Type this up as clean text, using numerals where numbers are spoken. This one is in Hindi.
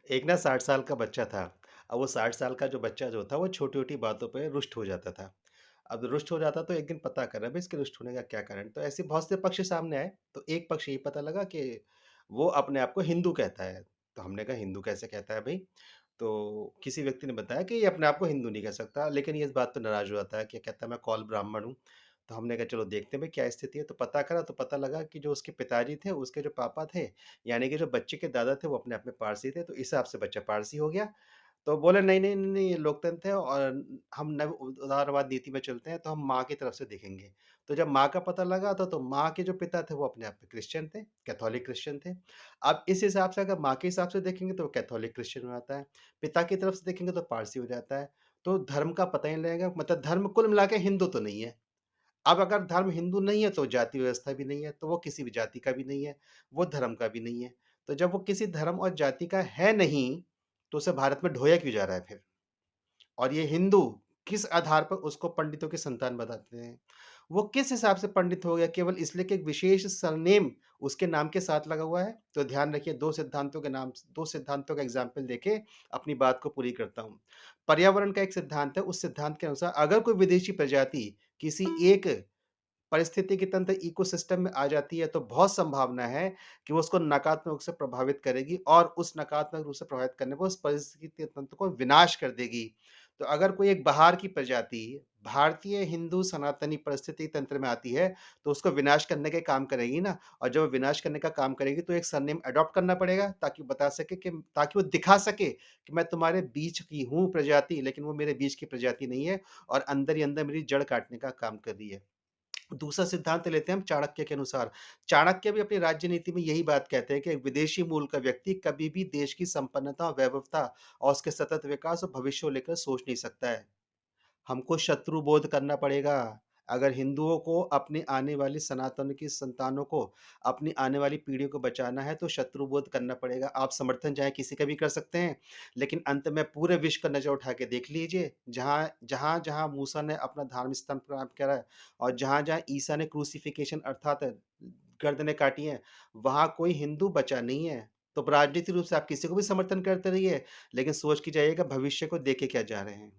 एक ना 60 साल का बच्चा था। अब वो 60 साल का जो बच्चा जो था वो छोटी-छोटी बातों पे रुष्ट हो जाता था। अब रुष्ट हो जाता तो एक दिन पता करा भई इसके रुष्ट होने का क्या कारण? तो ऐसे बहुत से पक्ष सामने आए। तो एक पक्ष ये पता लगा कि वो अपने आप को हिंदू कहता है। तो हमने कहा हिंदू कैसे कहता है भई? तो किसी व्यक्ति ने बताया कि ये अपने आप को हिंदू नहीं कह सकता, लेकिन ये इस बात पे नाराज़ हो जाता है कि कहता है मैं कौल ब्राह्मण हूँ। तो हमने कहा चलो देखते हैं भई क्या स्थिति है? तो पता करा तो पता लगा कि जो उसके पिताजी थे, उसके जो पापा थे, यानी कि जो बच्चे के दादा थे वो अपने आप में पारसी थे, तो इस हिसाब से बच्चा पारसी हो गया। तो बोले नहीं, नहीं, नहीं, नहीं ये लोकतंत्र है और हम नव उदारवाद नीति में चलते हैं, तो हम माँ की तरफ से देखेंगे। तो जब माँ का पता लगा तो माँ के जो पिता थे वो अपने आप में क्रिश्चियन थे, कैथोलिक क्रिश्चियन थे। अब इस हिसाब से अगर माँ के हिसाब से देखेंगे तो वो कैथोलिक क्रिश्चियन हो जाता है, पिता की तरफ से देखेंगे तो पारसी हो जाता है। तो धर्म का पता ही नहीं लगेगा, मतलब धर्म कुल मिला के हिंदू तो नहीं है। अब अगर धर्म हिंदू नहीं है तो जाति व्यवस्था भी नहीं है, तो वो किसी भी जाति का भी नहीं है, वो धर्म का भी नहीं है। तो जब वो किसी धर्म और जाति का है नहीं, तो उसे भारत में ढोया क्यों जा रहा है फिर? और ये हिंदू किस आधार पर उसको पंडितों की संतान बताते हैं? वो किस हिसाब से पंडित हो गया केवल इसलिए कि एक विशेष सरनेम उसके नाम के साथ लगा हुआ है? तो ध्यान रखिए 2 सिद्धांतों का एग्ज़ाम्पल देके अपनी बात को पूरी करता हूँ। पर्यावरण का एक सिद्धांत है, उस सिद्धांत के अनुसार अगर कोई विदेशी प्रजाति किसी एक पारिस्थितिकी तंत्र इकोसिस्टम में आ जाती है, तो बहुत संभावना है कि वो उसको नकारात्मक रूप से प्रभावित करेगी और उस नकारात्मक रूप से प्रभावित करने पर उस पारिस्थितिकी तंत्र को विनाश कर देगी। तो अगर कोई एक बाहर की प्रजाति भारतीय हिंदू सनातनी पारिस्थितिकी तंत्र में आती है, तो उसको विनाश करने के काम करेगी ना और जब वो विनाश करने का काम करेगी, तो एक सरनेम अडॉप्ट करना पड़ेगा ताकि वो बता सके कि ताकि वो दिखा सके कि मैं तुम्हारे बीच की हूँ प्रजाति, लेकिन वो मेरे बीच की प्रजाति नहीं है और अंदर ही अंदर मेरी जड़ काटने का काम कर रही है। दूसरा सिद्धांत लेते हैं हम चाणक्य के अनुसार। चाणक्य भी अपनी राज्य नीति में यही बात कहते हैं कि एक विदेशी मूल का व्यक्ति कभी भी देश की संपन्नता, वैभवता और उसके सतत विकास और भविष्य को लेकर सोच नहीं सकता है। हमको शत्रु बोध करना पड़ेगा। अगर हिंदुओं को अपनी आने वाली सनातन की संतानों को, अपनी आने वाली पीढ़ियों को बचाना है तो शत्रु बोध करना पड़ेगा। आप समर्थन चाहे किसी का भी कर सकते हैं, लेकिन अंत में पूरे विश्व का नज़र उठा के देख लीजिए, जहाँ मूसा ने अपना धार्मिक स्तंभ प्राप्त करा है और जहाँ-जहाँ ईसा ने क्रूसिफिक्शन अर्थात गर्दनें काटी हैं, वहाँ कोई हिंदू बचा नहीं है। तो राजनीतिक रूप से आप किसी को भी समर्थन करते रहिए, लेकिन सोच के जाइएगा भविष्य को देखे क्या जा रहे हैं।